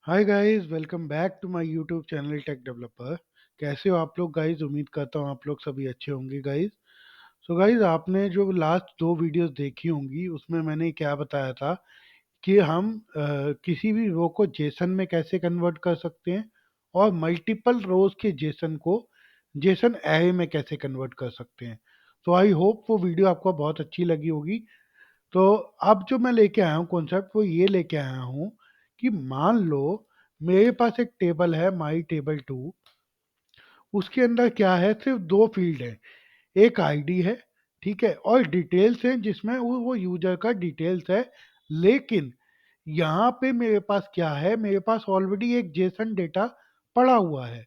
Hi guys, welcome back to my YouTube channel tech developer. कैसे हो आप लोग गाइस? उम्मीद करता हूँ आप लोग सभी अच्छे होंगे गाइस। सो गाइस, आपने जो लास्ट दो वीडियोस देखी होंगी उसमें मैंने क्या बताया था कि हम किसी भी रो को जेसन में कैसे कन्वर्ट कर सकते हैं और मल्टीपल रोज के जेसन को जेसन एरे में कैसे कन्वर्ट कर सकते हैं। तो आई होप वो वीडियो आपको बहुत अच्छी लगी होगी। तो अब जो मैं लेके आया हूँ कॉन्सेप्ट, वो ये लेके आया हूँ कि मान लो मेरे पास एक टेबल है, माई टेबल टू। उसके अंदर क्या है, सिर्फ दो फील्ड है। एक आईडी है, ठीक है, और डिटेल्स है जिसमें वो यूजर का डिटेल्स है। लेकिन यहाँ पे मेरे पास क्या है, मेरे पास ऑलरेडी एक जेसन डेटा पड़ा हुआ है।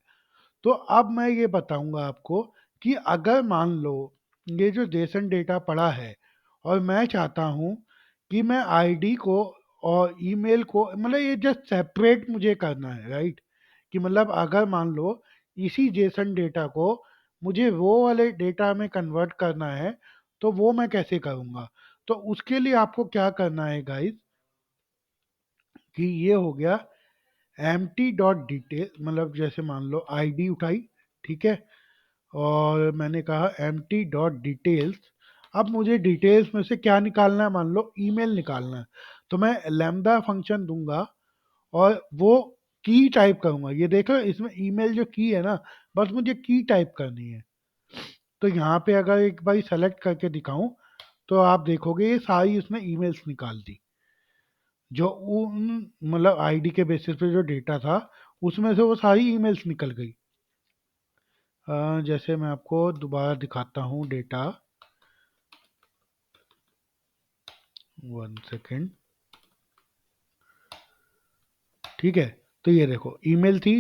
तो अब मैं ये बताऊंगा आपको कि अगर मान लो ये जो जेसन डेटा पड़ा है और मैं चाहता हूँ कि मैं आईडी को और ईमेल को, मतलब ये जस्ट सेपरेट मुझे करना है, राइट? कि मतलब अगर मान लो इसी जेसन डेटा को मुझे वो वाले डेटा में कन्वर्ट करना है, तो वो मैं कैसे करूँगा? तो उसके लिए आपको क्या करना है गाइस, कि ये हो गया एम्प्टी डॉट डिटेल। मतलब जैसे मान लो आईडी उठाई, ठीक है, और मैंने कहा एम्प्टी डॉट डिटेल्स। अब मुझे डिटेल्स में से क्या निकालना है? मान लो ईमेल निकालना है, तो मैं लैम्बडा फंक्शन दूंगा और वो की टाइप करूंगा। ये देखो, इसमें ईमेल जो की है ना, बस मुझे की टाइप करनी है। तो यहाँ पे अगर एक बार सेलेक्ट करके दिखाऊं तो आप देखोगे ये सारी उसने ईमेल्स निकाल दी, जो उन मतलब आईडी के बेसिस पे जो डेटा था उसमें से वो सारी ईमेल्स निकल गई। जैसे मैं आपको दोबारा दिखाता हूँ डेटा, 1 सेकेंड। ठीक है, तो ये देखो ईमेल थी,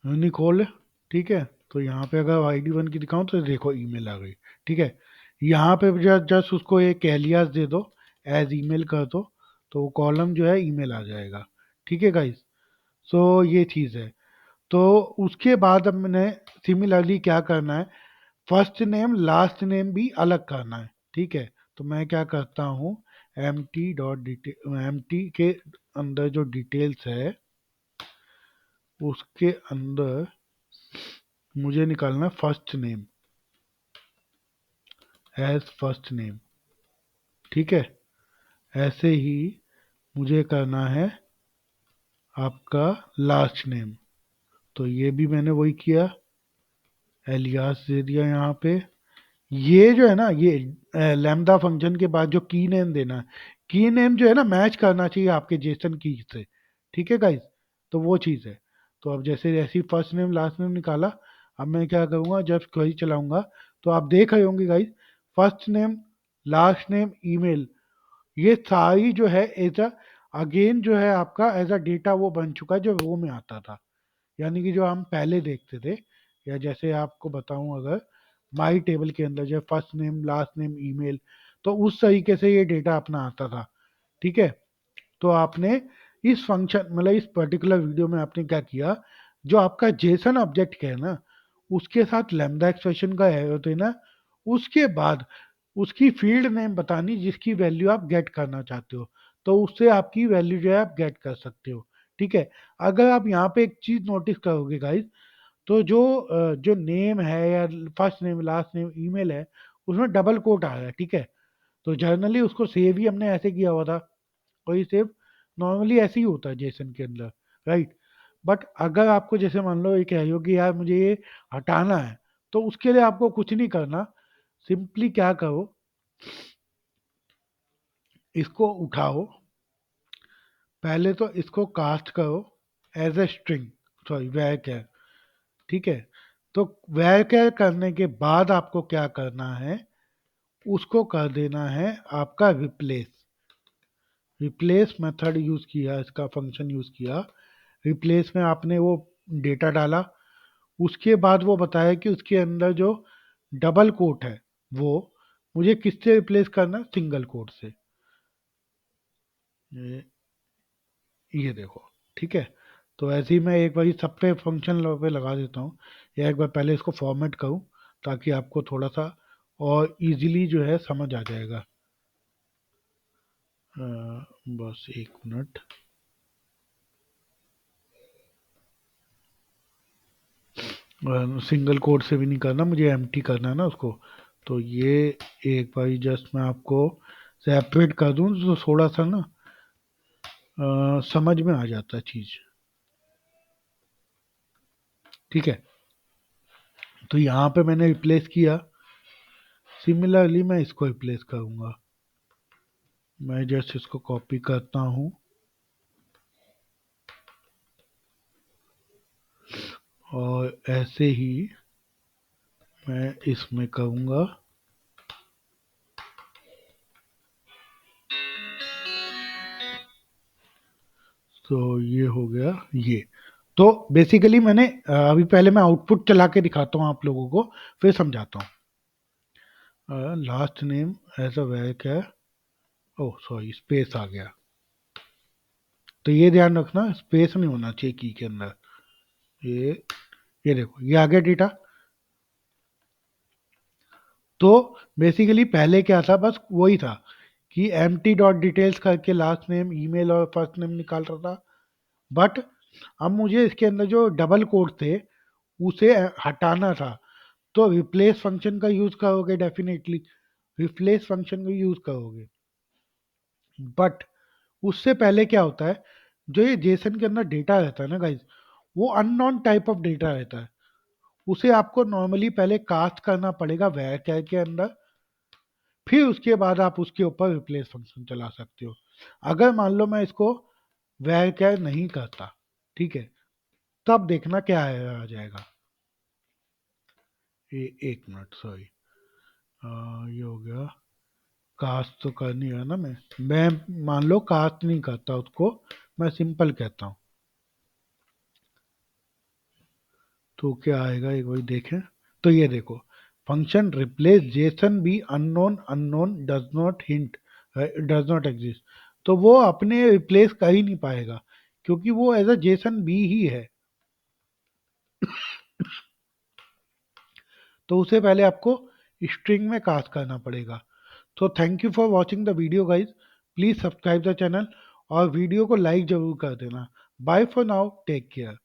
निकोल, ठीक है। तो यहाँ पे अगर आईडी वन की दिखाऊं तो देखो ईमेल आ गई, ठीक है। यहाँ पे जस्ट उसको एक एलियास दे दो, एज ईमेल कर दो, तो वो कॉलम जो है ईमेल आ जाएगा। ठीक है गाइस, सो ये चीज़ है। तो उसके बाद अब मैंने सिमिलरली क्या करना है, फर्स्ट नेम लास्ट नेम भी अलग करना है, ठीक है। तो मैं क्या करता हूँ, M T dot detail, M T के अंदर जो डिटेल्स है उसके अंदर मुझे निकालना first name, as first name, ठीक है। ऐसे ही मुझे करना है आपका लास्ट नेम, तो ये भी मैंने वही किया, एलियास दे दिया यहाँ पे। ये जो है ना, ये लैम्डा फंक्शन के बाद जो की नेम देना है, की नेम जो है ना मैच करना चाहिए आपके जेसन की से, ठीक है गाइस। तो वो चीज़ है। तो अब जैसे जैसे फर्स्ट नेम लास्ट नेम निकाला, अब मैं क्या करूँगा, जब क्वेरी चलाऊंगा तो आप देख रहे होंगे guys, first name last name email, ये सारी जो है एज अ अगेन जो है आपका एज अ डेटा वो बन चुका है जो रो में आता था। यानी कि जो हम पहले देखते थे, या जैसे आपको बताऊं, अगर माई टेबल के अंदर जो first name last name email, तो उस तरीके से ये डेटा अपना आता था, ठीक है। तो आपने इस फंक्शन, मतलब इस पर्टिकुलर वीडियो में आपने क्या किया, जो आपका जेसन ऑब्जेक्ट है ना, उसके साथ लैम्डा एक्सप्रेशन का एरो देना, उसके बाद उसकी फील्ड नेम बतानी जिसकी वैल्यू आप गेट करना चाहते हो, तो उससे आपकी वैल्यू जो है आप गेट कर सकते हो, ठीक है। अगर आप यहाँ पे एक चीज नोटिस करोगे गाइस, तो जो नेम है या first name last name email है, उसमें डबल कोट आ रहा है, ठीक है। तो जर्नली उसको सेव ही हमने ऐसे किया हुआ था, और ये सेव नॉर्मली ऐसे ही होता है जेसन के अंदर, राइट। बट अगर आपको जैसे मान लो ये कह रही हो कि यार मुझे ये हटाना है, तो उसके लिए आपको कुछ नहीं करना, सिंपली क्या करो, इसको उठाओ, पहले तो इसको कास्ट करो एज ए स्ट्रिंग, सॉरी वैर कैर, ठीक है। तो वैर कैर करने के बाद आपको क्या करना है, उसको कर देना है आपका रिप्लेस। रिप्लेस मेथड यूज किया, इसका फंक्शन यूज किया, रिप्लेस में आपने वो डेटा डाला। उसके बाद वो बताया कि उसके अंदर जो डबल कोट है वो मुझे किससे रिप्लेस करना है, सिंगल कोट से। ये देखो, ठीक है। तो ऐसे ही मैं एक बार सब पे फंक्शन पे लगा देता हूँ, या एक बार पहले इसको फॉर्मेट करूँ ताकि आपको थोड़ा सा और इजीली जो है समझ आ जाएगा। बस 1 मिनट। सिंगल कोट से भी नहीं करना, मुझे एम्प्टी करना है ना उसको। तो ये एक बार जस्ट मैं आपको सेपरेट कर दूं तो थोड़ा सा ना समझ में आ जाता है चीज़। ठीक है, तो यहाँ पे मैंने रिप्लेस किया। सिमिलरली मैं इसको रिप्लेस करूँगा। मैं जस्ट इसको कॉपी करता हूँ और ऐसे ही मैं इसमें करूँगा। तो ये हो गया ये। तो बेसिकली मैंने अभी पहले मैं आउटपुट चला के दिखाता हूँ आप लोगों को, फिर समझाता हूँ। लास्ट नेम एज अ वैक है। ओह सॉरी, स्पेस आ गया। तो ये ध्यान रखना, स्पेस नहीं होना चाहिए की के अंदर। ये ये देखो, ये आ गया डेटा। तो बेसिकली पहले क्या था, बस वही था कि एम टी डॉट डिटेल्स करके लास्ट नेम, ईमेल और फर्स्ट नेम निकाल रहा था। बट अब मुझे इसके अंदर जो डबल कोड थे उसे हटाना था। तो रिप्लेस फंक्शन का यूज करोगे, डेफिनेटली रिप्लेस फंक्शन का यूज करोगे। बट उससे पहले क्या होता है, जो ये जेसन के अंदर डेटा रहता है ना गाइज, वो अननोन टाइप ऑफ डेटा रहता है। उसे आपको नॉर्मली पहले कास्ट करना पड़ेगा वैर के अंदर, फिर उसके बाद आप उसके ऊपर रिप्लेस फंक्शन चला सकते हो। अगर मान लो मैं इसको वैर कैर नहीं करता, ठीक है, तब देखना क्या आ जाएगा। ये एक मिनट, सॉरी, ये हो गया। कास्ट तो करनी है ना, मैं मान लो कास्ट नहीं करता उसको, मैं सिंपल कहता हूँ। तो क्या आएगा एक बार देखें। तो ये देखो, function replace JSON be unknown, unknown does not hint, does not exist. तो वो अपने रिप्लेस कर ही नहीं पाएगा, क्योंकि वो एज अ जेसन बी ही है। तो उसे पहले आपको स्ट्रिंग में कास्ट करना पड़ेगा। तो thank you for watching the video guys. Please subscribe the channel और वीडियो को लाइक जरूर कर देना। Bye for now, take care.